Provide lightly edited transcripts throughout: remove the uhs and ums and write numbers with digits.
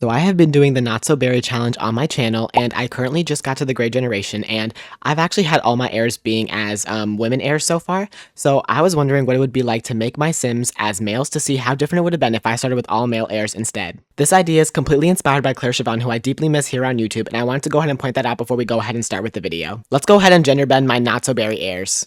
So I have been doing the Not So Berry challenge on my channel, and I currently just got to the grade generation, and I've actually had all my heirs being as women heirs so far. So I was wondering what it would be like to make my Sims as males to see how different it would have been if I started with all male heirs instead. This idea is completely inspired by Claire Siobhan, who I deeply miss here on YouTube, and I wanted to go ahead and point that out before we go ahead and start with the video. Let's go ahead and gender bend my Not So Berry heirs.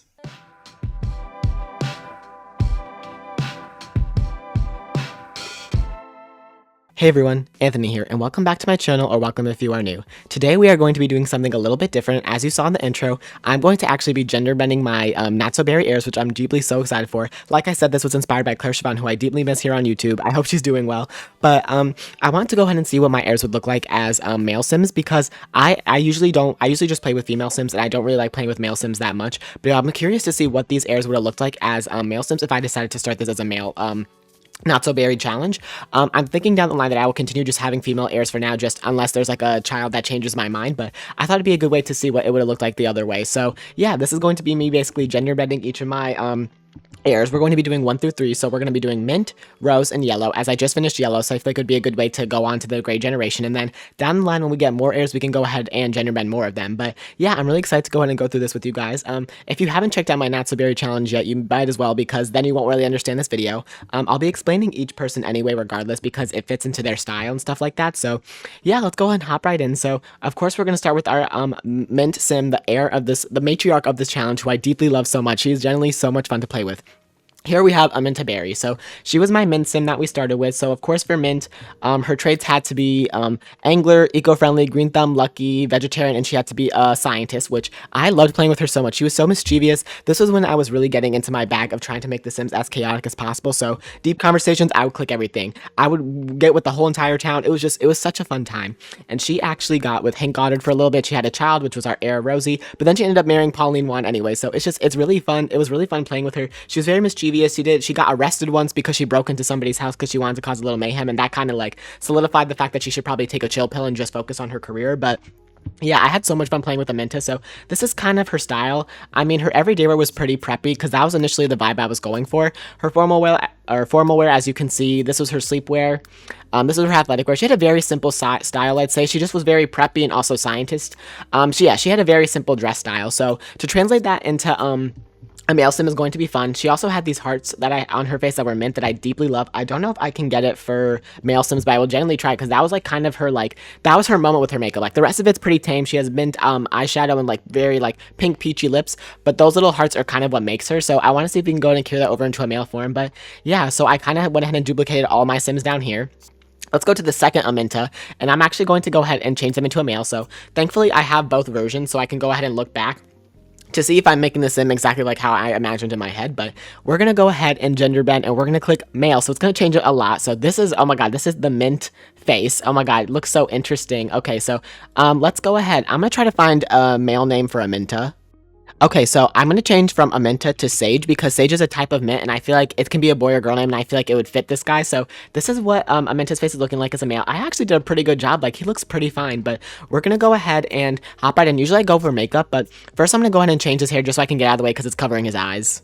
Hey everyone, Anthony here, and welcome back to my channel, or welcome if you are new. Today we are going to be doing something a little bit different. As you saw in the intro, I'm going to actually be gender bending my Not So Berry heirs, which I'm deeply so excited for. Like I said, this was inspired by Claire Siobhan, who I deeply miss here on YouTube. I hope she's doing well. But I want to go ahead and see what my heirs would look like as male Sims, because I usually just play with female Sims, and I don't really like playing with male Sims that much. But I'm curious to see what these heirs would have looked like as male Sims if I decided to start this as a male Not So Berry challenge. I'm thinking down the line that I will continue just having female heirs for now, just unless there's like a child that changes my mind, but I thought it'd be a good way to see what it would have looked like the other way. So yeah, this is going to be me basically gender bending each of my heirs. We're going to be doing 1 through 3, so we're going to be doing mint, rose, and yellow, as I just finished yellow, so I feel like it would be a good way to go on to the grade generation, and then down the line when we get more heirs, we can go ahead and gender bend more of them. But yeah, I'm really excited to go ahead and go through this with you guys. If you haven't checked out my Not So Berry challenge yet, you might as well, because then you won't really understand this video. I'll be explaining each person anyway, regardless, because it fits into their style and stuff like that. So yeah, let's go ahead and hop right in. So of course we're going to start with our mint sim, the heir of this, the matriarch of this challenge, who I deeply love so much. She's generally so much fun to play with. Here we have Aminta Berry. So she was my mint sim that we started with. So of course for mint, her traits had to be angler, eco-friendly, green thumb, lucky, vegetarian, and she had to be a scientist, which I loved playing with her so much. She was so mischievous. This was when I was really getting into my bag of trying to make the Sims as chaotic as possible. So deep conversations, I would click everything. I would get with the whole entire town. It was such a fun time. And she actually got with Hank Goddard for a little bit. She had a child, which was our heir, Rosie, but then she ended up marrying Pauline Wan anyway. So it's really fun. It was really fun playing with her. She was very mischievous. She got arrested once because she broke into somebody's house because she wanted to cause a little mayhem, and that kind of like solidified the fact that she should probably take a chill pill and just focus on her career. But yeah, I had so much fun playing with Aminta, so this is kind of her style. I mean, her everyday wear was pretty preppy, because that was initially the vibe I was going for. Her formal wear, as you can see, this was her sleepwear. This was her athletic wear. She had a very simple style, I'd say. She just was very preppy and also scientist. She had a very simple dress style. So to translate that into a male sim is going to be fun. She also had these hearts that on her face that were mint that I deeply love. I don't know if I can get it for male sims, but I will generally try, because that was like kind of her, like, that was her moment with her makeup. Like the rest of it's pretty tame. She has mint eyeshadow and like very like pink peachy lips, but those little hearts are kind of what makes her. So I want to see if we can go and carry that over into a male form. But yeah, so I kind of went ahead and duplicated all my sims down here. Let's go to the second Aminta, and I'm actually going to go ahead and change them into a male. So thankfully I have both versions, so I can go ahead and look back to see if I'm making the sim exactly like how I imagined in my head. But we're going to go ahead and gender bend, and we're going to click male, so it's going to change it a lot. So this is, oh my god, this is the mint face. Oh my god, it looks so interesting. Okay, so let's go ahead. I'm going to try to find a male name for Aminta. Okay, so I'm going to change from Aminta to Sage, because Sage is a type of mint, and I feel like it can be a boy or girl name, and I feel like it would fit this guy. So this is what Aminta's face is looking like as a male. I actually did a pretty good job. Like, he looks pretty fine, but we're going to go ahead and hop right in. Usually I go for makeup, but first I'm going to go ahead and change his hair just so I can get out of the way, because it's covering his eyes.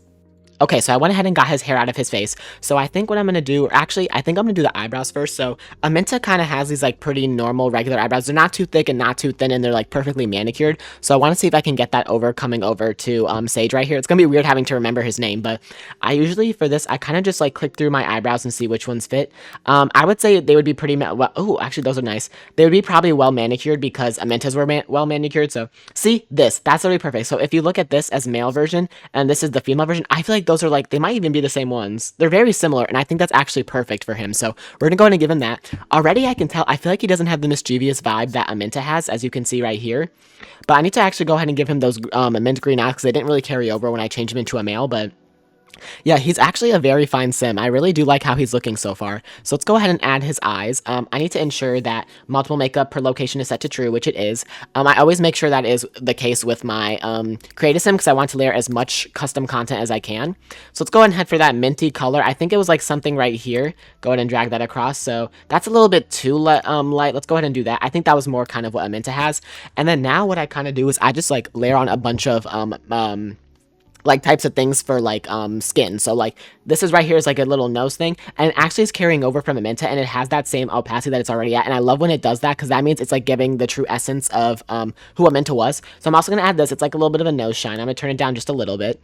Okay, so I went ahead and got his hair out of his face. So I think what I'm going to do, actually, I think I'm going to do the eyebrows first. So Aminta kind of has these like pretty normal, regular eyebrows. They're not too thick and not too thin, and they're like perfectly manicured. So I want to see if I can get that coming over to Sage right here. It's going to be weird having to remember his name, but I usually, for this, I kind of just like click through my eyebrows and see which ones fit. I would say they would be pretty, well, oh, actually, those are nice. They would be probably well manicured, because Aminta's were well manicured. So see, that's literally perfect. So if you look at this as male version, and this is the female version, I feel like those are like, they might even be the same ones. They're very similar, and I think that's actually perfect for him. So we're gonna go ahead and give him that. Already I can tell, I feel like he doesn't have the mischievous vibe that Aminta has, as you can see right here. But I need to actually go ahead and give him those mint green eyes, because they didn't really carry over when I changed him into a male. But yeah, he's actually a very fine sim. I really do like how he's looking so far. So let's go ahead and add his eyes. I need to ensure that multiple makeup per location is set to true, which it is. I always make sure that is the case with my creative sim, because I want to layer as much custom content as I can. So let's go ahead and head for that minty color. I think it was like something right here. Go ahead and drag that across. So that's a little bit too light. Let's go ahead and do that. I think that was more kind of what Aminta has. And then now what I kind of do is I just like layer on a bunch of like types of things for like skin. So like this is right here is like a little nose thing, and it actually is carrying over from Aminta, and it has that same opacity that it's already at. And I love when it does that, because that means it's like giving the true essence of who Aminta was. So I'm also gonna add this. It's like a little bit of a nose shine. I'm gonna turn it down just a little bit,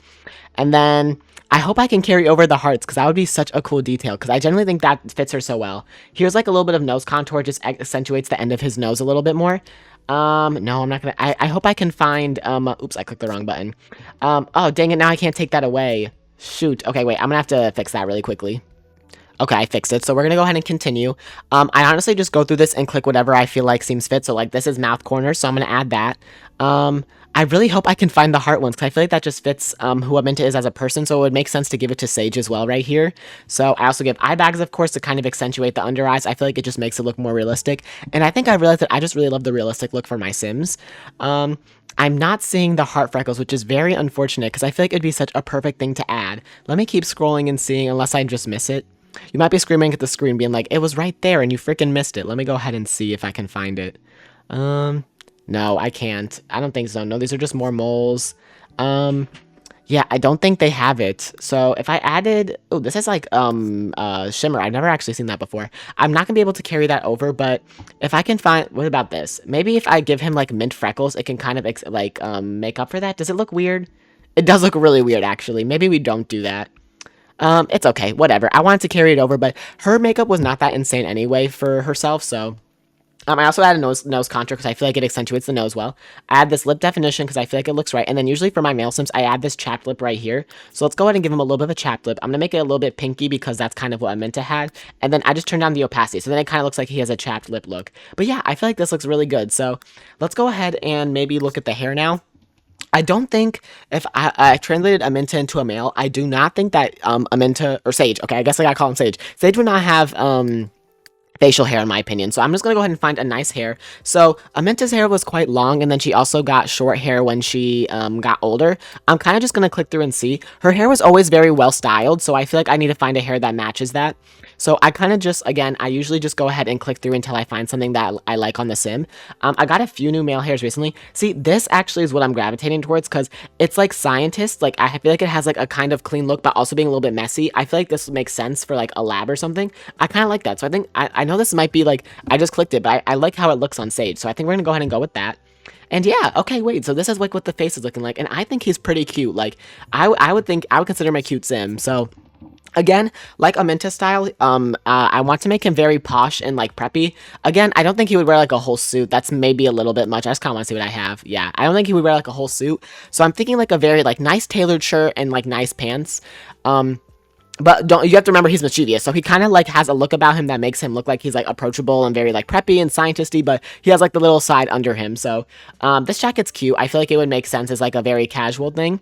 and then I hope I can carry over the hearts, because that would be such a cool detail, because I generally think that fits her so well. Here's like a little bit of nose contour, just accentuates the end of his nose a little bit more. No, I'm not gonna, I hope I can find, oops, I clicked the wrong button. Oh, dang it, now I can't take that away. Shoot, okay, wait, I'm gonna have to fix that really quickly. Okay, I fixed it, so we're gonna go ahead and continue. I honestly just go through this and click whatever I feel like seems fit, so like this is mouth corner, so I'm gonna add that. I really hope I can find the heart ones, because I feel like that just fits who Aminta is as a person, so it would make sense to give it to Sage as well right here. So I also give eye bags, of course, to kind of accentuate the under eyes. I feel like it just makes it look more realistic, and I think I realized that I just really love the realistic look for my Sims. I'm not seeing the heart freckles, which is very unfortunate, because I feel like it'd be such a perfect thing to add. Let me keep scrolling and seeing, unless I just miss it. You might be screaming at the screen, being like, it was right there, and you freaking missed it. Let me go ahead and see if I can find it. No, I can't. I don't think so. No, these are just more moles. Yeah, I don't think they have it. So if I added, oh, this is like shimmer. I've never actually seen that before. I'm not gonna be able to carry that over, but if I can find, what about this? Maybe if I give him like mint freckles, it can kind of make up for that. Does it look weird? It does look really weird, actually. Maybe we don't do that. It's okay, whatever. I wanted to carry it over, but her makeup was not that insane anyway for herself, so. I also add a nose contour, because I feel like it accentuates the nose well. I add this lip definition, because I feel like it looks right. And then usually for my male Sims, I add this chapped lip right here. So let's go ahead and give him a little bit of a chapped lip. I'm going to make it a little bit pinky, because that's kind of what I meant to have. And then I just turn down the opacity. So then it kind of looks like he has a chapped lip look. But yeah, I feel like this looks really good. So let's go ahead and maybe look at the hair now. I don't think, if I translated Aminta into a male, I do not think that Aminta, or Sage, okay, I guess I gotta call him Sage. Sage would not have facial hair, in my opinion. So I'm just gonna go ahead and find a nice hair. So Aminta's hair was quite long, and then she also got short hair when she got older. I'm kind of just gonna click through and see. Her hair was always very well styled, so I feel like I need to find a hair that matches that. So I kind of just, again, I usually just go ahead and click through until I find something that I like on the sim. I got a few new male hairs recently. See, this actually is what I'm gravitating towards, because it's like scientist. Like, I feel like it has like a kind of clean look, but also being a little bit messy. I feel like this makes sense for like a lab or something. I kind of like that. So I think, I know this might be like, I just clicked it, but I like how it looks on Sage. So I think we're gonna go ahead and go with that. And yeah, okay, wait, so this is like what the face is looking like, and I think he's pretty cute. Like, I would consider him a cute sim. So again, like Aminta style, I want to make him very posh and like preppy. Again, I don't think he would wear like a whole suit. That's maybe a little bit much. I just kind of want to see what I have. Yeah, I don't think he would wear like a whole suit. So I'm thinking like a very like nice tailored shirt and like nice pants. But you have to remember he's mischievous, so he kind of like has a look about him that makes him look like he's like approachable and very like preppy and scientisty, but he has like the little side under him. So this jacket's cute. I feel like it would make sense as like a very casual thing.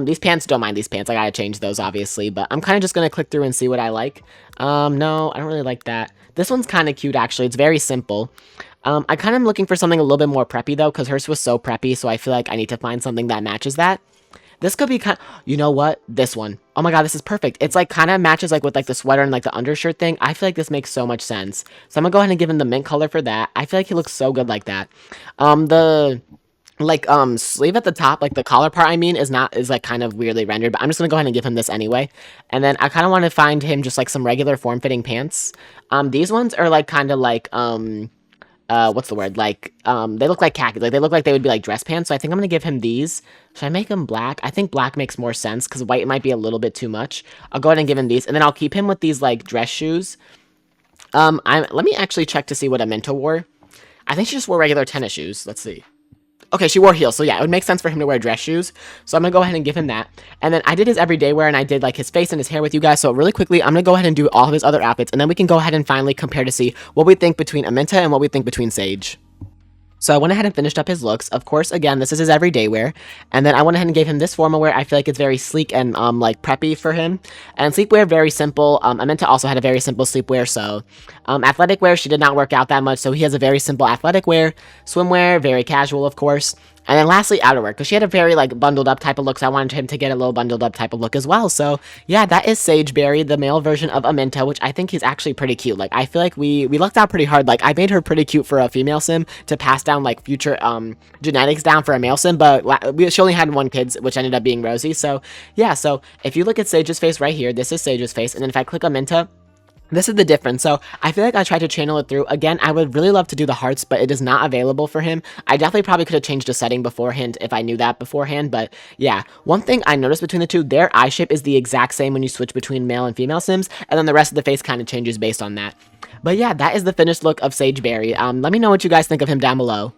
These pants, don't mind these pants. I gotta change those, obviously, but I'm kind of just gonna click through and see what I like. No, I don't really like that. This one's kind of cute, actually. It's very simple. I kind of am looking for something a little bit more preppy, though, because hers was so preppy, so I feel like I need to find something that matches that. This could be kind of, you know what? This one. Oh my god, this is perfect. It's like kind of matches like with like the sweater and like the undershirt thing. I feel like this makes so much sense. So I'm gonna go ahead and give him the mint color for that. I feel like he looks so good like that. The like sleeve at the top, like the collar part, I mean, is like kind of weirdly rendered, but I'm just gonna go ahead and give him this anyway. And then I kind of want to find him just like some regular form-fitting pants. These ones are like kind of like what's the word, like they look like khaki, like they look like they would be like dress pants. So I think I'm gonna give him these. Should I make them black? I think black makes more sense, because white might be a little bit too much. I'll go ahead and give him these, and then I'll keep him with these like dress shoes. Let me actually check to see what Aminta wore. I think she just wore regular tennis shoes. Let's see. Okay, she wore heels, so yeah, it would make sense for him to wear dress shoes. So I'm gonna go ahead and give him that. And then I did his everyday wear, and I did like his face and his hair with you guys. So really quickly, I'm gonna go ahead and do all of his other outfits, and then we can go ahead and finally compare to see what we think between Aminta and what we think between Sage. So I went ahead and finished up his looks. Of course, again, this is his everyday wear. And then I went ahead and gave him this formal wear. I feel like it's very sleek and like preppy for him. And sleepwear, very simple. Aminta also had a very simple sleepwear. So athletic wear, she did not work out that much. So he has a very simple athletic wear. Swimwear, very casual, of course. And then lastly, outerwear, because she had a very like bundled up type of look, so I wanted him to get a little bundled up type of look as well. So yeah, that is Sageberry, the male version of Aminta, which I think he's actually pretty cute. Like I feel like we lucked out pretty hard. Like I made her pretty cute for a female sim to pass down like future genetics down for a male sim, but she only had one kid, which ended up being Rosie. So yeah, so if you look at Sage's face right here, this is Sage's face, and then if I click Aminta, this is the difference. So I feel like I tried to channel it through. Again, I would really love to do the hearts, but it is not available for him. I definitely probably could have changed the setting beforehand if I knew that beforehand. But yeah, one thing I noticed between the two, their eye shape is the exact same when you switch between male and female sims. And then the rest of the face kind of changes based on that. But yeah, that is the finished look of Sageberry. Let me know what you guys think of him down below.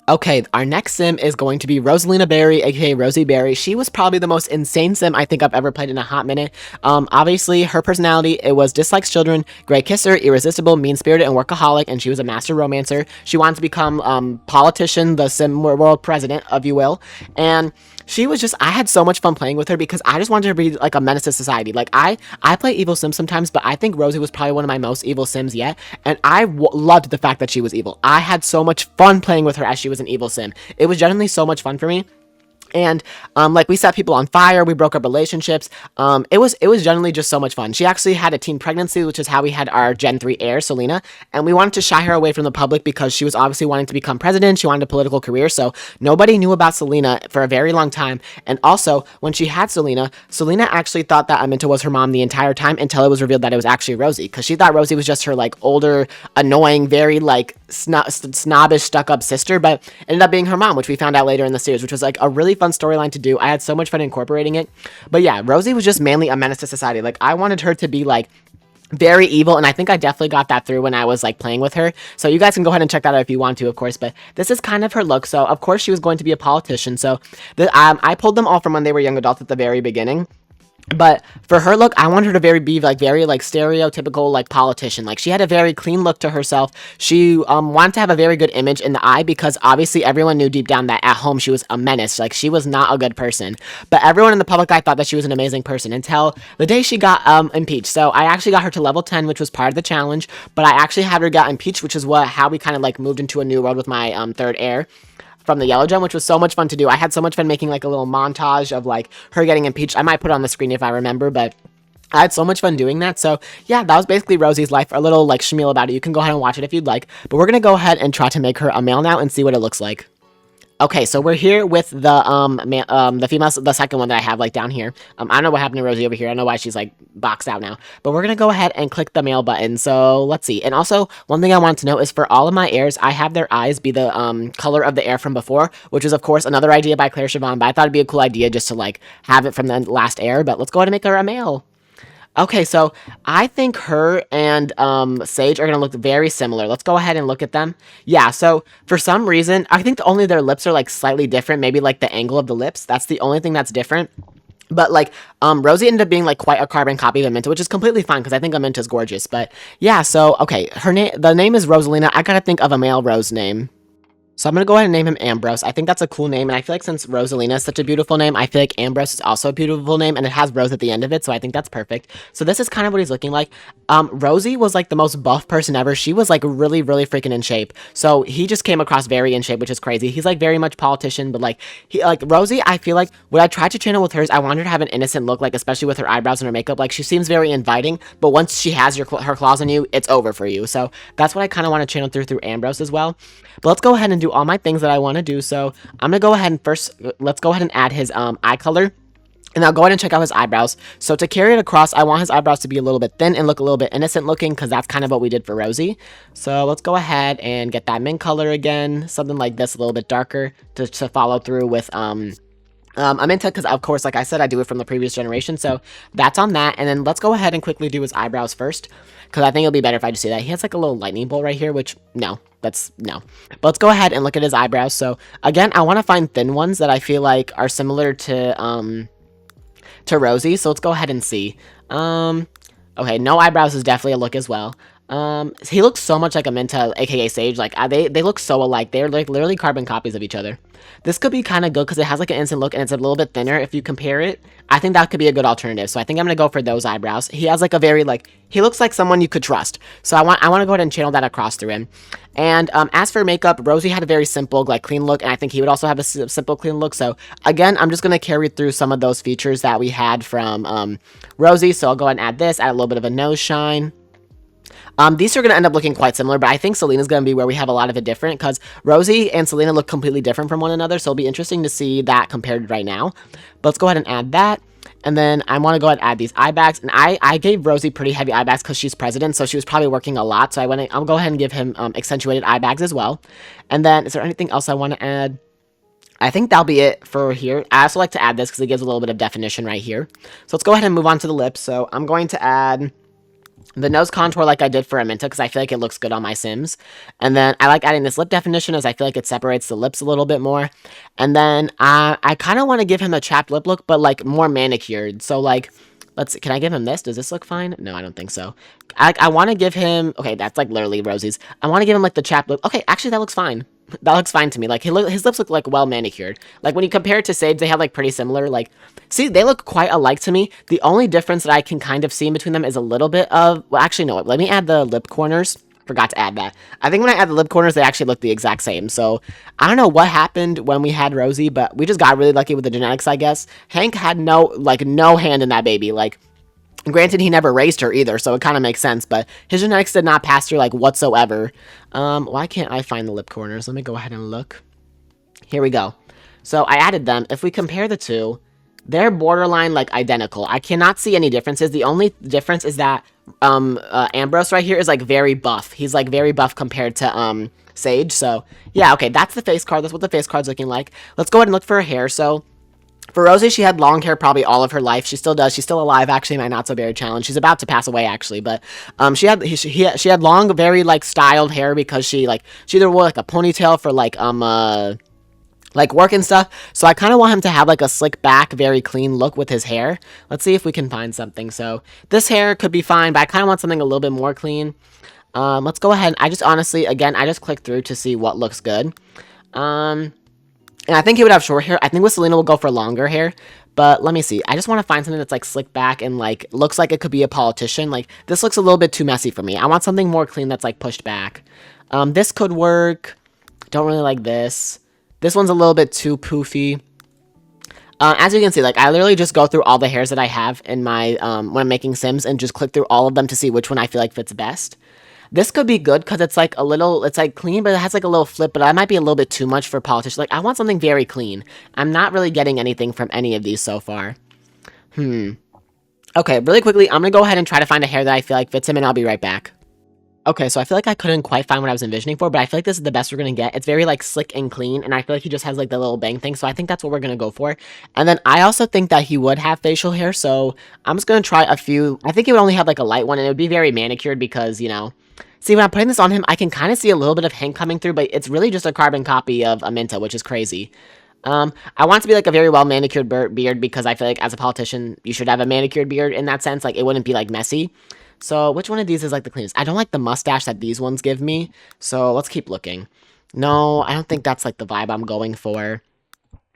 Okay, our next sim is going to be Rosalina Berry, aka Rosie Berry. She was probably the most insane sim I think I've ever played in a hot minute. Obviously, her personality, it was dislikes children, great kisser, irresistible, mean-spirited, and workaholic, and she was a master romancer. She wanted to become politician, the sim world president, if you will, and she was just, I had so much fun playing with her because I just wanted her to be like a menace to society. Like I play evil sims sometimes, but I think Rosie was probably one of my most evil sims yet. And I loved the fact that she was evil. I had so much fun playing with her as she was an evil sim. It was genuinely so much fun for me. And like we set people on fire, we broke up relationships. It was generally just so much fun. She actually had a teen pregnancy, which is how we had our Gen 3 heir, Selena, and we wanted to shy her away from the public because she was obviously wanting to become president. She wanted a political career, so nobody knew about Selena for a very long time. And also, when she had Selena actually thought that Aminta was her mom the entire time until it was revealed that it was actually Rosie, because she thought Rosie was just her like older, annoying, very like snobbish, stuck-up sister, but ended up being her mom, which we found out later in the series, which was like a really fun storyline to do. I had so much fun incorporating it. But yeah, Rosie was just mainly a menace to society. Like I wanted her to be like very evil, and I think I definitely got that through when I was like playing with her. So you guys can go ahead and check that out if you want to, of course. But this is kind of her look. So of course she was going to be a politician. So I pulled them all from when they were young adults at the very beginning. But for her look, I want her to be very like stereotypical like politician. Like she had a very clean look to herself. She wanted to have a very good image in the eye because obviously everyone knew deep down that at home she was a menace. Like she was not a good person. But everyone in the public eye thought that she was an amazing person until the day she got impeached. So I actually got her to level 10, which was part of the challenge. But I actually had her get impeached, which is how we kind of like moved into a new world with my third heir from the yellow gem, which was so much fun to do. I had so much fun making like a little montage of like her getting impeached. I might put it on the screen if I remember, but I had so much fun doing that. So yeah, that was basically Rosie's life, a little like schmeal about it. You can go ahead and watch it if you'd like, but we're gonna go ahead and try to make her a male now and see what it looks like. Okay, so we're here with the female, the second one that I have like down here. I don't know what happened to Rosie over here. I don't know why she's like boxed out now. But we're gonna go ahead and click the male button. So let's see. And also, one thing I wanted to know is for all of my heirs, I have their eyes be the color of the heir from before, which is of course another idea by Claire Siobhan. But I thought it'd be a cool idea just to like have it from the last heir. But let's go ahead and make her a male. Okay, so I think her and Sage are going to look very similar. Let's go ahead and look at them. Yeah, so for some reason, I think only their lips are like slightly different. Maybe like the angle of the lips. That's the only thing that's different. But like, Rosie ended up being like quite a carbon copy of Aminta, which is completely fine because I think Aminta's gorgeous. But yeah, so okay, the name is Rosalina. I gotta think of a male Rose name. So I'm going to go ahead and name him Ambrose. I think that's a cool name, and I feel like since Rosalina is such a beautiful name, I feel like Ambrose is also a beautiful name, and it has Rose at the end of it, so I think that's perfect. So this is kind of what he's looking like. Rosie was like the most buff person ever. She was like really, really freaking in shape. So he just came across very in shape, which is crazy. He's like very much politician, but like, Rosie, I feel like what I tried to channel with hers, I wanted her to have an innocent look, like especially with her eyebrows and her makeup. Like she seems very inviting, but once she has her claws on you, it's over for you. So that's what I kind of want to channel through Ambrose as well. But let's go ahead and do all my things that I want to do. So I'm going to go ahead and let's go ahead and add his eye color. And I'll go ahead and check out his eyebrows. So to carry it across, I want his eyebrows to be a little bit thin and look a little bit innocent looking because that's kind of what we did for Rosie. So let's go ahead and get that mint color again. Something like this, a little bit darker to follow through with Aminta, because of course, like I said, I do it from the previous generation. So that's on that. And then let's go ahead and quickly do his eyebrows first, because I think it'll be better if I just do that. He has like a little lightning bolt right here, which no. No. But let's go ahead and look at his eyebrows. So again, I want to find thin ones that I feel like are similar to Rosie. So let's go ahead and see. Okay, no eyebrows is definitely a look as well. He looks so much like Aminta, aka Sage. Like they look so alike. They're like literally carbon copies of each other. This could be kind of good because it has like an instant look and it's a little bit thinner. If you compare it, I think that could be a good alternative. So I think I'm gonna go for those eyebrows. He has like a very like he looks like someone you could trust. So I want to go ahead and channel that across through him. And as for makeup, Rosie had a very simple like clean look, and I think he would also have a simple clean look. So again, I'm just gonna carry through some of those features that we had from Rosie. So I'll go ahead and add this, add a little bit of a nose shine. These are going to end up looking quite similar, but I think Selena's going to be where we have a lot of it different, because Rosie and Selena look completely different from one another, so it'll be interesting to see that compared right now. But let's go ahead and add that, and then I want to go ahead and add these eye bags, and I gave Rosie pretty heavy eye bags because she's president, so she was probably working a lot, so I'll go ahead and give him accentuated eye bags as well. And then, is there anything else I want to add? I think that'll be it for here. I also like to add this because it gives a little bit of definition right here. So let's go ahead and move on to the lips. So I'm going to add the nose contour like I did for Aminta because I feel like it looks good on my Sims. And then I like adding this lip definition as I feel like it separates the lips a little bit more. And then I kind of want to give him a chapped lip look, but like more manicured. So like, can I give him this? Does this look fine? No, I don't think so. I want to give him, okay, that's like literally Rosie's. I want to give him like the chapped lip. Okay, actually that looks fine. That looks fine to me. Like his lips look like well manicured. Like when you compare it to Sage, they have like pretty similar. Like, see, they look quite alike to me. The only difference that I can kind of see in between them is a little bit of. Well, actually, no. Let me add the lip corners. Forgot to add that. I think when I add the lip corners, they actually look the exact same. So I don't know what happened when we had Rosie, but we just got really lucky with the genetics, I guess. Hank had no hand in that baby. Like, granted, he never raised her either, so it kind of makes sense, but his genetics did not pass through, like, whatsoever. Why can't I find the lip corners? Let me go ahead and look. Here we go. So I added them. If we compare the two, they're borderline, like, identical. I cannot see any differences. The only difference is that Ambrose right here is, like, very buff. He's, like, very buff compared to Sage, so, yeah, okay, that's the face card. That's what the face card's looking like. Let's go ahead and look for her hair. So for Rosie, she had long hair probably all of her life. She still does. She's still alive, actually, in my Not So Berry challenge. She's about to pass away, actually, but she had long, very, like, styled hair because she either wore, like, a ponytail for, like work and stuff. So I kind of want him to have, like, a slick back, very clean look with his hair. Let's see if we can find something. So this hair could be fine, but I kind of want something a little bit more clean. Let's go ahead. I just honestly, again, I just clicked through to see what looks good. And I think he would have short hair. I think with Selena we'll go for longer hair. But let me see. I just want to find something that's like slick back and like looks like it could be a politician. Like this looks a little bit too messy for me. I want something more clean that's like pushed back. This could work. Don't really like this. This one's a little bit too poofy. As you can see, like I literally just go through all the hairs that I have in my when I'm making Sims and just click through all of them to see which one I feel like fits best. This could be good because it's like a little, it's like clean, but it has like a little flip, but that might be a little bit too much for politicians. Like, I want something very clean. I'm not really getting anything from any of these so far. Okay, really quickly, I'm going to go ahead and try to find a hair that I feel like fits him, and I'll be right back. Okay, so I feel like I couldn't quite find what I was envisioning for, but I feel like this is the best we're going to get. It's very, like, slick and clean, and I feel like he just has, like, the little bang thing, so I think that's what we're going to go for. And then I also think that he would have facial hair, so I'm just going to try a few. I think he would only have, like, a light one, and it would be very manicured because, you know. See, when I'm putting this on him, I can kind of see a little bit of Hank coming through, but it's really just a carbon copy of Aminta, which is crazy. I want it to be, like, a very well-manicured beard because I feel like as a politician, you should have a manicured beard in that sense. Like, it wouldn't be, like, messy. So, which one of these is, like, the cleanest? I don't like the mustache that these ones give me, so let's keep looking. No, I don't think that's, like, the vibe I'm going for.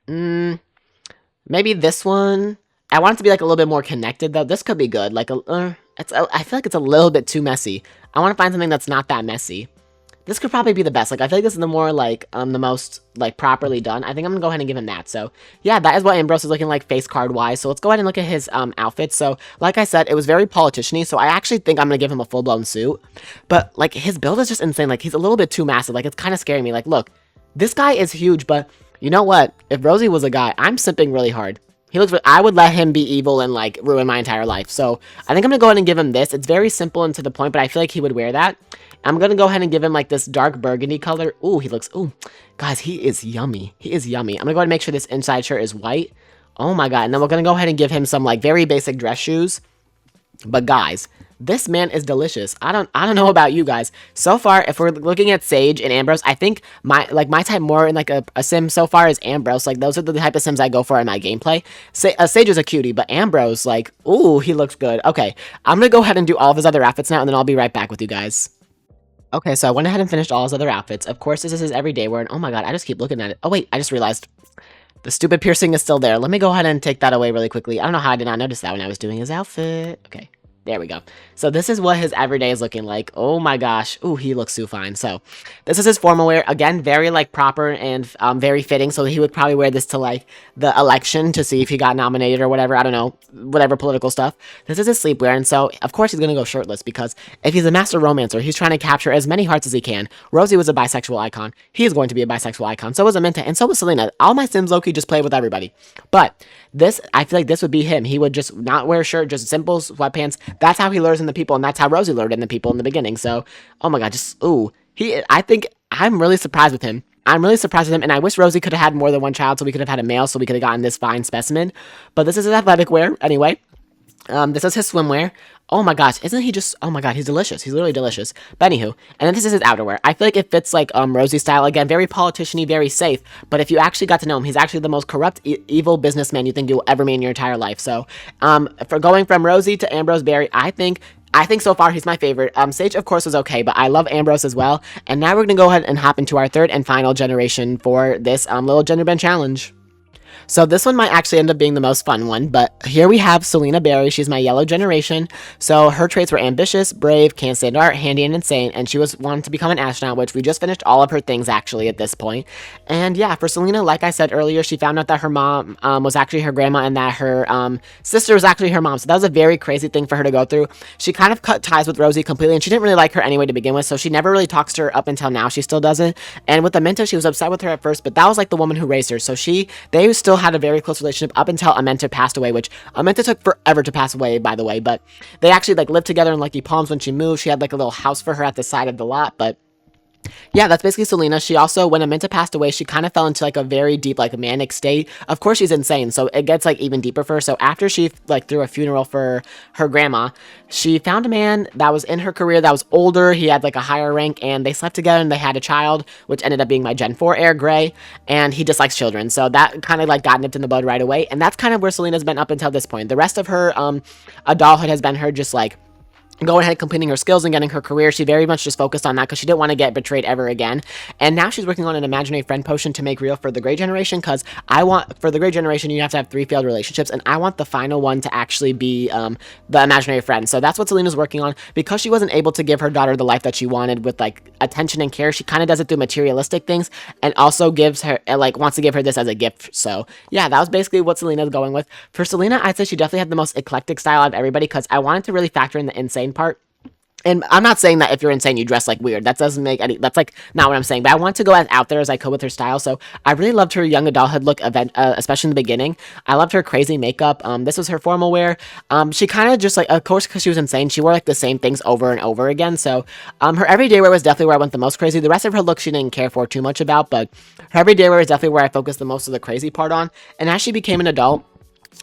Maybe this one. I want it to be, like, a little bit more connected, though. This could be good. Like, I feel like it's a little bit too messy. I want to find something that's not that messy. This could probably be the best. Like, I feel like this is the more, like, the most, like, properly done. I think I'm gonna go ahead and give him that. So, yeah, that is what Ambrose is looking like face card-wise. So, let's go ahead and look at his, outfit. So, like I said, it was very politician-y. So, I actually think I'm gonna give him a full-blown suit. But, like, his build is just insane. Like, he's a little bit too massive. Like, it's kind of scaring me. Like, look, this guy is huge, but you know what? If Rosie was a guy, I'm simping really hard. I would let him be evil and, like, ruin my entire life. So, I think I'm gonna go ahead and give him this. It's very simple and to the point, but I feel like he would wear that. I'm gonna go ahead and give him, like, this dark burgundy color. Ooh, ooh. Guys, he is yummy. He is yummy. I'm gonna go ahead and make sure this inside shirt is white. Oh my god. And then we're gonna go ahead and give him some, like, very basic dress shoes. But, guys, this man is delicious. I don't know about you guys. So far, if we're looking at Sage and Ambrose, I think my type more in like a sim so far is Ambrose. Like those are the type of sims I go for in my gameplay. Sage is a cutie, but Ambrose, like, ooh, he looks good. Okay, I'm gonna go ahead and do all of his other outfits now, and then I'll be right back with you guys. Okay, so I went ahead and finished all his other outfits. Of course, this is his everyday wear, and oh my god, I just keep looking at it. Oh wait, I just realized the stupid piercing is still there. Let me go ahead and take that away really quickly. I don't know how I did not notice that when I was doing his outfit. Okay. There we go. So this is what his everyday is looking like. Oh my gosh. Ooh, he looks so fine. So this is his formal wear. Again, very like proper and very fitting. So he would probably wear this to like the election to see if he got nominated or whatever. I don't know. Whatever political stuff. This is his sleepwear. And so of course he's going to go shirtless because if he's a master romancer, he's trying to capture as many hearts as he can. Rosie was a bisexual icon. He is going to be a bisexual icon. So was Amenta. And so was Selena. All my Sims low-key just play with everybody. But this, I feel like this would be him. He would just not wear a shirt, just simple sweatpants. That's how he lures in the people, and that's how Rosie lured in the people in the beginning. So, oh my god, just, ooh. I think, I'm really surprised with him. I'm really surprised with him, and I wish Rosie could have had more than one child so we could have had a male so we could have gotten this fine specimen. But this is his athletic wear, anyway. This is his swimwear. Oh my gosh, isn't he just, oh my god, he's delicious. He's literally delicious. But anywho, and then this is his outerwear. I feel like it fits like Rosie style. Again, very politician-y, very safe. But if you actually got to know him, he's actually the most corrupt, evil businessman you think you'll ever meet in your entire life. So, for going from Rosie to Ambrose Berry, I think so far he's my favorite. Sage, of course, was okay, but I love Ambrose as well. And now we're going to go ahead and hop into our third and final generation for this little gender bend challenge. So this one might actually end up being the most fun one, but here we have Selena Berry. She's my yellow generation. So her traits were ambitious, brave, can't stand art, handy, and insane, and she wanted to become an astronaut, which we just finished all of her things actually at this point. And yeah, for Selena, like I said earlier, she found out that her mom was actually her grandma and that her sister was actually her mom. So that was a very crazy thing for her to go through. She kind of cut ties with Rosie completely, and she didn't really like her anyway to begin with, so she never really talks to her up until now. She still doesn't. And with Amenta, she was upset with her at first, but that was like the woman who raised her. So they still had a very close relationship up until Amenta passed away, which Amenta took forever to pass away, by the way, but they actually like lived together in Lucky Palms when she moved. She had like a little house for her at the side of the lot, but yeah, that's basically Selena. She also, when Amenta passed away, she kind of fell into like a very deep, like manic state. Of course, she's insane, so it gets like even deeper for her. So after she like threw a funeral for her grandma, she found a man that was in her career that was older. He had like a higher rank, and they slept together and they had a child, which ended up being my Gen 4 heir, Gray, and he dislikes children. So that kind of like got nipped in the bud right away, and that's kind of where Selena's been up until this point. The rest of her adulthood has been her just like going ahead, completing her skills and getting her career. She very much just focused on that because she didn't want to get betrayed ever again. And now she's working on an imaginary friend potion to make real for the Grey generation, because for the Grey generation, you have to have 3 failed relationships, and I want the final one to actually be the imaginary friend. So that's what Selena's working on. Because she wasn't able to give her daughter the life that she wanted with like attention and care, she kind of does it through materialistic things, and also gives her wants to give her this as a gift. So yeah, that was basically what Selena's going with. For Selena, I'd say she definitely had the most eclectic style out of everybody, because I wanted to really factor in the insane part. And I'm not saying that if you're insane, you dress like weird. That doesn't make any, that's like not what I'm saying. But I want to go as out there as I could with her style. So I really loved her young adulthood look, especially in the beginning. I loved her crazy makeup. This was her formal wear. She kind of just like, of course, because she was insane, she wore like the same things over and over again. So her everyday wear was definitely where I went the most crazy. The rest of her look she didn't care for too much about, but her everyday wear is definitely where I focused the most of the crazy part on. And as she became an adult,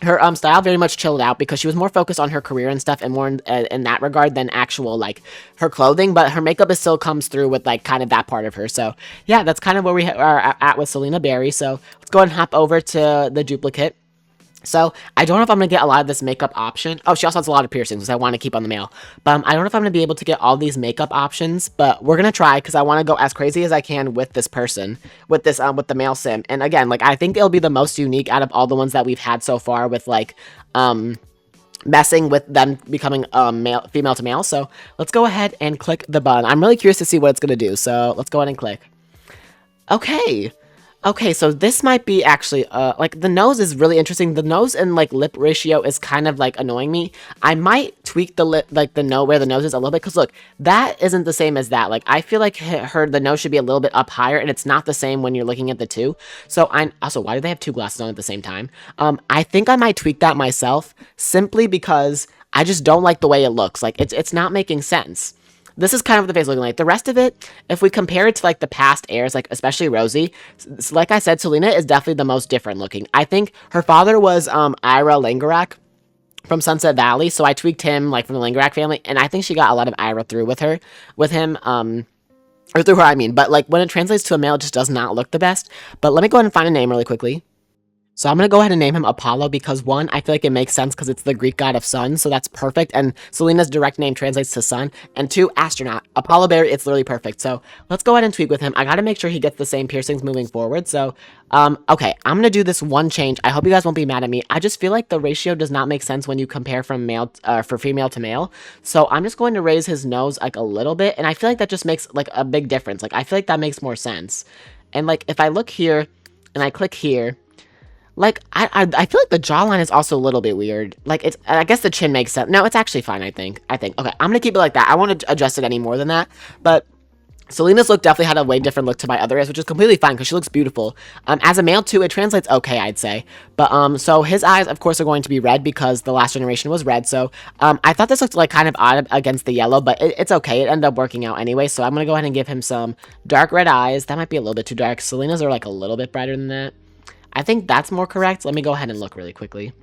her style very much chilled out because she was more focused on her career and stuff, and more in that regard than actual like her clothing. But her makeup still comes through with like kind of that part of her. So yeah, that's kind of where we are at with Selena Berry. So let's go ahead and hop over to the duplicate. So I don't know if I'm going to get a lot of this makeup option. Oh, she also has a lot of piercings, which I want to keep on the male. But I don't know if I'm going to be able to get all these makeup options, but we're going to try because I want to go as crazy as I can with this person, with this, with the male sim. And again, like, I think it'll be the most unique out of all the ones that we've had so far with, like, messing with them becoming female to male. So let's go ahead and click the button. I'm really curious to see what it's going to do. So let's go ahead and click. Okay, so this might be actually, like, the nose is really interesting. The nose and, like, lip ratio is kind of, like, annoying me. I might tweak the lip, like, where the nose is a little bit, because, look, that isn't the same as that. Like, I feel like the nose should be a little bit up higher, and it's not the same when you're looking at the two. So, also, why do they have 2 glasses on at the same time? I think I might tweak that myself, simply because I just don't like the way it looks. Like, it's not making sense. This is kind of what the face looking like. The rest of it, if we compare it to, like, the past heirs, like, especially Rosie, like I said, Selena is definitely the most different looking. I think her father was Ira Langerak, from Sunset Valley, so I tweaked him like from the Lingerac family, and I think she got a lot of Ira through with him, or through her, I mean, but like when it translates to a male, it just does not look the best. But let me go ahead and find a name really quickly. So I'm going to go ahead and name him Apollo because, one, I feel like it makes sense because it's the Greek god of sun, so that's perfect, and Selena's direct name translates to sun, and two, astronaut. Apollo Berry, it's literally perfect, so let's go ahead and tweak with him. I got to make sure he gets the same piercings moving forward, so, okay, I'm going to do this one change. I hope you guys won't be mad at me. I just feel like the ratio does not make sense when you compare from for female to male, so I'm just going to raise his nose, like, a little bit, and I feel like that just makes, like, a big difference. Like, I feel like that makes more sense, and, like, if I look here, and I click here, like, I feel like the jawline is also a little bit weird. Like, it's, I guess the chin makes sense. No, it's actually fine, I think. Okay, I'm gonna keep it like that. I won't adjust it any more than that. But Selena's look definitely had a way different look to my other eyes, which is completely fine because she looks beautiful. As a male, too, it translates okay, I'd say. But, so his eyes, of course, are going to be red because the last generation was red. So, I thought this looked, like, kind of odd against the yellow, but it's okay. It ended up working out anyway. So I'm gonna go ahead and give him some dark red eyes. That might be a little bit too dark. Selena's are, like, a little bit brighter than that. I think that's more correct. Let me go ahead and look really quickly.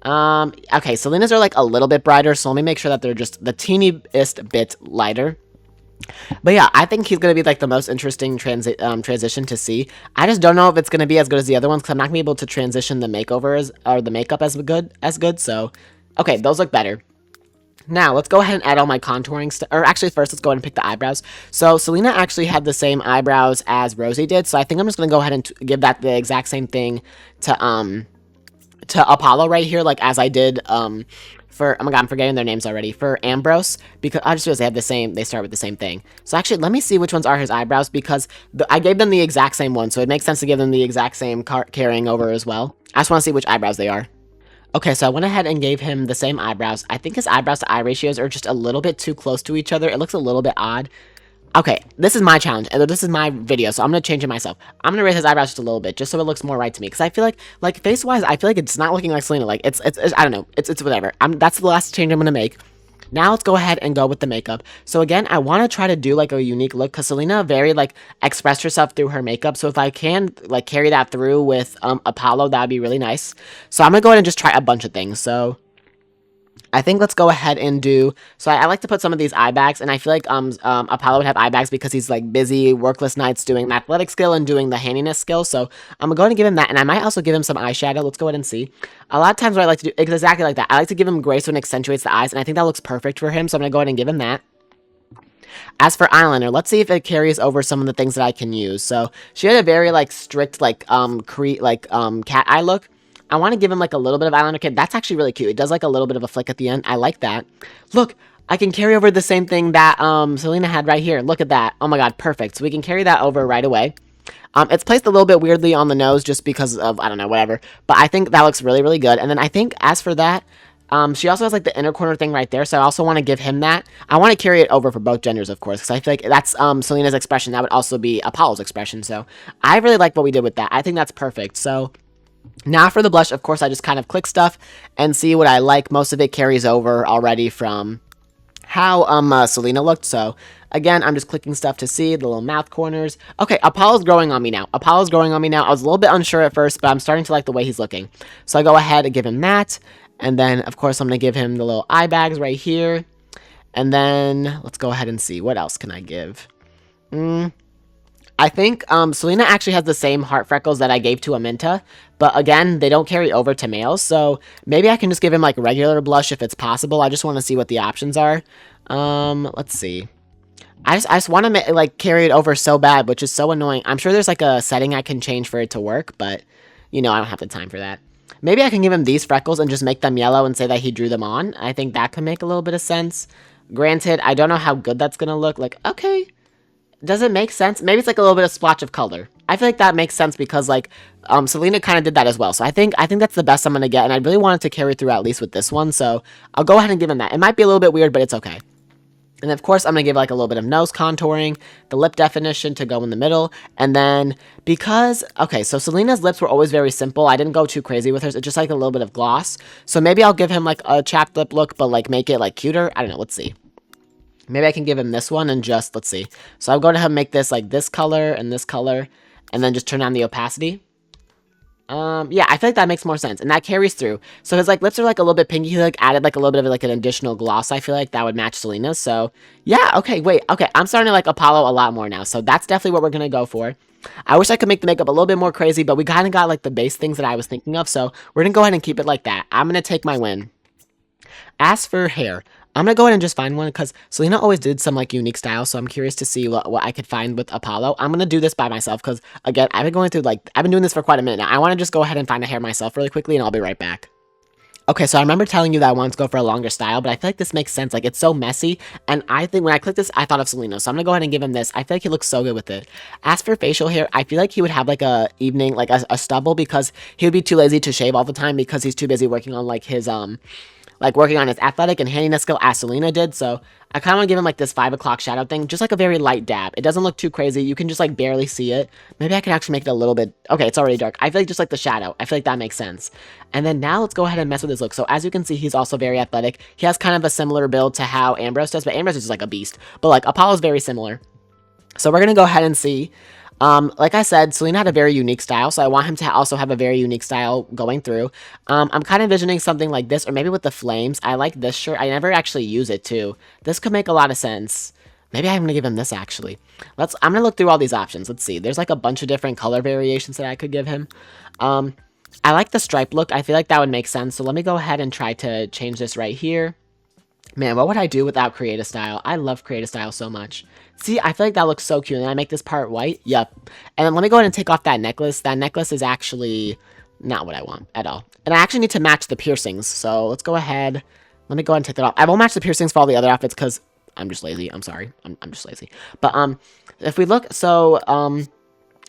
Okay, Selena's are like a little bit brighter, so let me make sure that they're just the teeniest bit lighter. But yeah, I think he's going to be like the most interesting transition to see. I just don't know if it's going to be as good as the other ones because I'm not going to be able to transition the makeovers or the makeup as good. So, okay, those look better. Now, let's go ahead and add all my contouring stuff. Or actually, first, let's go ahead and pick the eyebrows. So, Selena actually had the same eyebrows as Rosie did. So, I think I'm just going to go ahead and give that the exact same thing to Apollo right here. Like, as I did, for, oh my god, I'm forgetting their names already. For Ambrose, because I just realized they have the same, they start with the same thing. So, actually, let me see which ones are his eyebrows because I gave them the exact same one. So, it makes sense to give them the exact same carrying over as well. I just want to see which eyebrows they are. Okay, so I went ahead and gave him the same eyebrows. I think his eyebrows to eye ratios are just a little bit too close to each other. It looks a little bit odd. Okay, this is my challenge, and this is my video, so I'm going to change it myself. I'm going to raise his eyebrows just a little bit, just so it looks more right to me, because I feel like face-wise, I feel like it's not looking like Selena. Like, it's I don't know, it's whatever. That's the last change I'm going to make. Now let's go ahead and go with the makeup. So again, I want to try to do like a unique look because Selena very like expressed herself through her makeup. So if I can like carry that through with Apollo, that would be really nice. So I'm gonna go ahead and just try a bunch of things. So I think let's go ahead and do, so I like to put some of these eye bags, and I feel like Apollo would have eye bags because he's like busy workless nights doing the athletic skill and doing the handiness skill, so I'm going to give him that, and I might also give him some eyeshadow. Let's go ahead and see. A lot of times what I like to do, it's exactly like that. I like to give him gray so it accentuates the eyes, and I think that looks perfect for him, so I'm going to go ahead and give him that. As for eyeliner, let's see if it carries over some of the things that I can use. So she had a very like strict like cat eye look. I want to give him like a little bit of eyeliner kit. That's actually really cute. It does like a little bit of a flick at the end. I like that. Look, I can carry over the same thing that Selena had right here. Look at that. Oh my god, perfect. So we can carry that over right away. It's placed a little bit weirdly on the nose just because of, I don't know, whatever. But I think that looks really, really good. And then I think as for that, she also has like the inner corner thing right there. So I also want to give him that. I want to carry it over for both genders, of course, because I feel like that's Selena's expression. That would also be Apollo's expression. So I really like what we did with that. I think that's perfect. So now for the blush, of course, I just kind of click stuff and see what I like. Most of it carries over already from how Selena looked. So again, I'm just clicking stuff to see the little mouth corners. Okay, Apollo's growing on me now. Apollo's growing on me now. I was a little bit unsure at first, but I'm starting to like the way he's looking. So I go ahead and give him that. And then, of course, I'm going to give him the little eye bags right here. And then let's go ahead and see. What else can I give? I think Selena actually has the same heart freckles that I gave to Aminta, but again, they don't carry over to males, so maybe I can just give him like regular blush if it's possible. I just want to see what the options are. Let's see. I just want to like carry it over so bad, which is so annoying. I'm sure there's like a setting I can change for it to work, but you know, I don't have the time for that. Maybe I can give him these freckles and just make them yellow and say that he drew them on. I think that could make a little bit of sense. Granted, I don't know how good that's gonna look. Like, okay. Does it make sense? Maybe it's like a little bit of splotch of color. I feel like that makes sense because like Selena kind of did that as well. So I think that's the best I'm gonna get, and I really wanted to carry through at least with this one. So I'll go ahead and give him that. It might be a little bit weird, but it's okay. And of course, I'm gonna give like a little bit of nose contouring, the lip definition to go in the middle, and then because okay, so Selena's lips were always very simple. I didn't go too crazy with hers. It's just like a little bit of gloss. So maybe I'll give him like a chapped lip look, but like make it like cuter. I don't know. Let's see. Maybe I can give him this one and just, let's see. So I'm going to have make this like this color, and then just turn on the opacity. Yeah, I feel like that makes more sense, and that carries through. So his like lips are like a little bit pinky. He like added like a little bit of like an additional gloss. I feel like that would match Selena's. So yeah, okay, wait, okay, I'm starting to like Apollo a lot more now. So that's definitely what we're gonna go for. I wish I could make the makeup a little bit more crazy, but we kind of got like the base things that I was thinking of. So we're gonna go ahead and keep it like that. I'm gonna take my win. As for hair, I'm gonna go ahead and just find one because Selena always did some like unique style, so I'm curious to see what I could find with Apollo. I'm gonna do this by myself because again, I've been doing this for quite a minute now. I want to just go ahead and find a hair myself really quickly, and I'll be right back. Okay, so I remember telling you that I wanted to go for a longer style, but I feel like this makes sense. Like, it's so messy, and I think when I clicked this, I thought of Selena, so I'm gonna go ahead and give him this. I feel like he looks so good with it. As for facial hair, I feel like he would have, like, a stubble because he would be too lazy to shave all the time because he's too busy working on, like working on his athletic and handiness skill as Selena did, so I kind of want to give him like this 5 o'clock shadow thing, just like a very light dab. It doesn't look too crazy, you can just like barely see it. Maybe I can actually make it a little bit, okay, it's already dark. I feel like just like the shadow, I feel like that makes sense. And then now let's go ahead and mess with his look. So as you can see, he's also very athletic. He has kind of a similar build to how Ambrose does, but Ambrose is just like a beast. But like Apollo's very similar. So we're gonna go ahead and see. Like I said, Selena had a very unique style, so I want him to also have a very unique style going through. I'm kind of envisioning something like this, or maybe with the flames. I like this shirt. I never actually use it, too. This could make a lot of sense. Maybe I'm gonna give him this, actually. I'm gonna look through all these options. Let's see. There's, like, a bunch of different color variations that I could give him. I like the stripe look. I feel like that would make sense, so let me go ahead and try to change this right here. Man, what would I do without creative style? I love creative style so much. See, I feel like that looks so cute. And I make this part white. Yep. And then let me go ahead and take off that necklace. That necklace is actually not what I want at all. And I actually need to match the piercings. So let's go ahead. Let me go ahead and take that off. I won't match the piercings for all the other outfits because I'm just lazy. I'm sorry. I'm just lazy. But if we look, so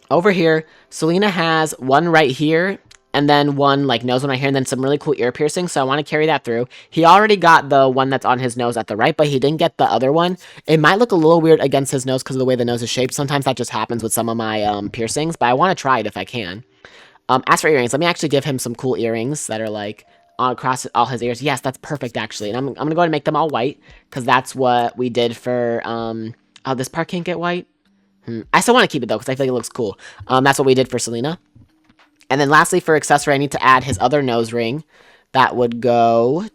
over here, Selena has one right here. And then one, like, nose one right here, and then some really cool ear piercings, so I want to carry that through. He already got the one that's on his nose at the right, but he didn't get the other one. It might look a little weird against his nose because of the way the nose is shaped. Sometimes that just happens with some of my piercings, but I want to try it if I can. As for earrings, let me actually give him some cool earrings that are, like, across all his ears. Yes, that's perfect, actually. And I'm going to go ahead and make them all white because that's what we did for, oh, this part can't get white? I still want to keep it, though, because I feel like it looks cool. That's what we did for Selena. And then lastly, for accessory, I need to add his other nose ring. That would go,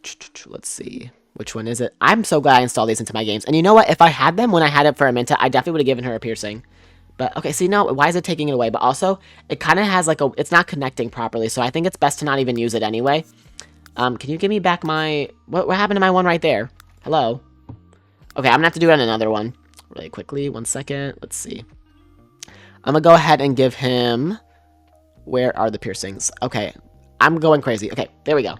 let's see, which one is it? I'm so glad I installed these into my games. And you know what? If I had them when I had it for Aminta, I definitely would have given her a piercing. But, okay, see, no, why is it taking it away? But also, it kind of has, like, it's not connecting properly, so I think it's best to not even use it anyway. Can you give me back my, what happened to my one right there? Hello? Okay, I'm gonna have to do it on another one really quickly. 1 second. Let's see. I'm gonna go ahead and give him... Where are the piercings? Okay, I'm going crazy. Okay, there we go.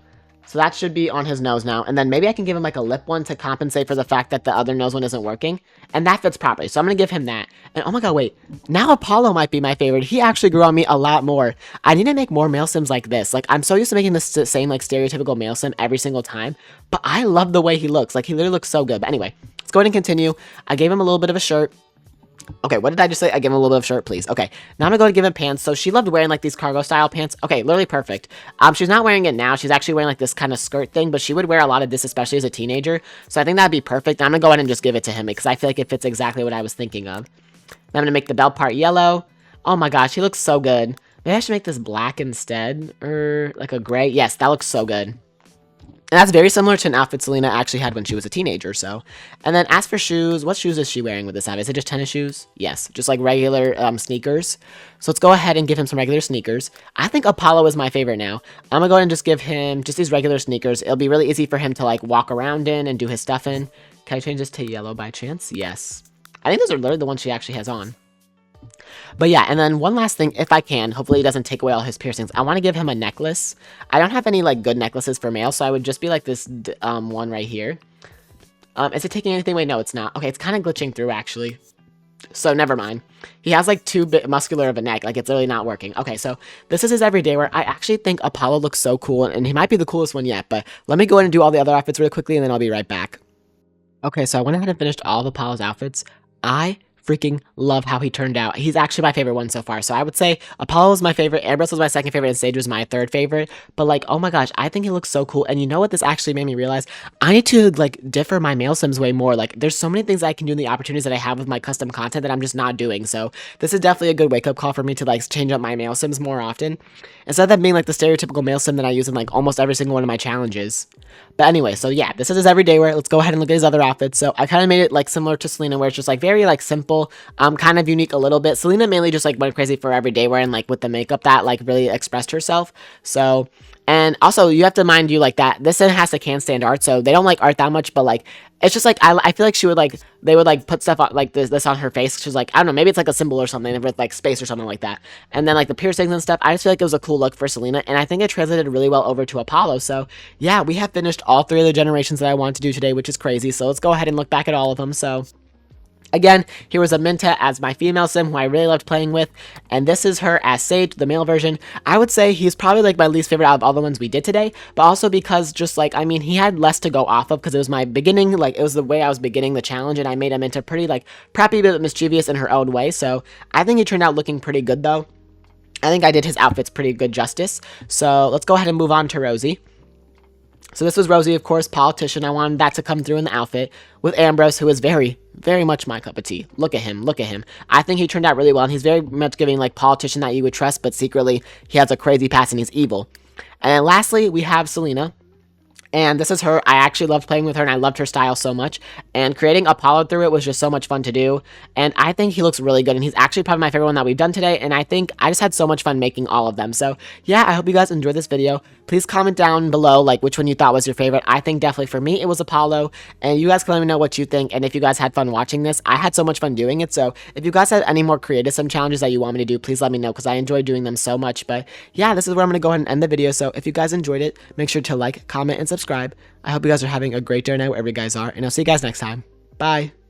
So that should be on his nose now. And then maybe I can give him like a lip one to compensate for the fact that the other nose one isn't working. And that fits properly. So I'm going to give him that. And oh my god, wait. Now Apollo might be my favorite. He actually grew on me a lot more. I need to make more male sims like this. Like, I'm so used to making the same like stereotypical male sim every single time. But I love the way he looks. Like, he literally looks so good. But anyway, let's go ahead and continue. I gave him a little bit of a shirt. Okay, what did I just say? I give him a little bit of shirt, please. Okay, now I'm gonna go to give him pants. So she loved wearing like these cargo style pants. Okay, literally perfect. She's not wearing it now. She's actually wearing like this kind of skirt thing, but she would wear a lot of this, especially as a teenager. So I think that'd be perfect. I'm gonna go ahead and just give it to him because I feel like it fits exactly what I was thinking of. Then I'm gonna make the belt part yellow. Oh my gosh, he looks so good. Maybe I should make this black instead, or like a gray. Yes, that looks so good. And that's very similar to an outfit Selena actually had when she was a teenager, so. And then as for shoes, what shoes is she wearing with this outfit? Is it just tennis shoes? Yes, just like regular sneakers. So let's go ahead and give him some regular sneakers. I think Apollo is my favorite now. I'm gonna go ahead and just give him just these regular sneakers. It'll be really easy for him to like walk around in and do his stuff in. Can I change this to yellow by chance? Yes. I think those are literally the ones she actually has on. But yeah, and then one last thing, if I can, hopefully he doesn't take away all his piercings. I want to give him a necklace. I don't have any, like, good necklaces for male, so I would just be, like, this one right here. Is it taking anything away? No, it's not. Okay, it's kind of glitching through, actually. So, never mind. He has, like, too muscular of a neck. Like, it's really not working. Okay, so this is his everyday wear. I actually think Apollo looks so cool, and he might be the coolest one yet. But let me go ahead and do all the other outfits really quickly, and then I'll be right back. Okay, so I went ahead and finished all of Apollo's outfits. I freaking love how he turned out. He's actually my favorite one so far. So I would say Apollo is my favorite, Ambrose was my second favorite, and Sage was my third favorite. But like, oh my gosh, I think he looks so cool. And you know what this actually made me realize? I need to like differ my male sims way more. Like there's so many things I can do in the opportunities that I have with my custom content that I'm just not doing. So this is definitely a good wake up call for me to like change up my male sims more often. Instead of that being like the stereotypical male sim that I use in like almost every single one of my challenges. But anyway, so yeah, this is his everyday wear. Let's go ahead and look at his other outfits. So I kind of made it like similar to Selena, where it's just like very like simple, kind of unique a little bit. Selena mainly just like went crazy for everyday wear and like with the makeup that like really expressed herself. So, and also you have to mind you like that this has a can stand art, so they don't like art that much, but like it's just like I feel like she would like they would like put stuff on, like this on her face. She's like, I don't know, maybe it's like a symbol or something with like space or something like that. And then like the piercings and stuff, I just feel like it was a cool look for Selena, and I think it translated really well over to Apollo. So yeah, we have finished all 3 of the generations that I wanted to do today, which is crazy. So let's go ahead and look back at all of them. So again, here was Aminta as my female sim who I really loved playing with, and this is her as Sage, the male version. I would say he's probably like my least favorite out of all the ones we did today, but also because just like, I mean, he had less to go off of because it was my beginning, like it was the way I was beginning the challenge, and I made Aminta pretty like preppy but mischievous in her own way. So I think he turned out looking pretty good though. I think I did his outfits pretty good justice. So let's go ahead and move on to Rosie. So this was Rosie, of course, politician. I wanted that to come through in the outfit with Ambrose, who is very, very much my cup of tea. Look at him, look at him. I think he turned out really well, and he's very much giving like politician that you would trust, but secretly he has a crazy past and he's evil. And then lastly, we have Selena. And this is her. I actually loved playing with her, and I loved her style so much. And creating Apollo through it was just so much fun to do. And I think he looks really good, and he's actually probably my favorite one that we've done today. And I think I just had so much fun making all of them. So yeah, I hope you guys enjoyed this video. Please comment down below like which one you thought was your favorite. I think definitely for me it was Apollo, and you guys can let me know what you think. And if you guys had fun watching this, I had so much fun doing it. So if you guys have any more creative sim challenges that you want me to do, please let me know, because I enjoy doing them so much. But yeah, this is where I'm going to go ahead and end the video. So if you guys enjoyed it, make sure to like, comment, and subscribe. I hope you guys are having a great day now wherever you guys are, and I'll see you guys next time. Bye!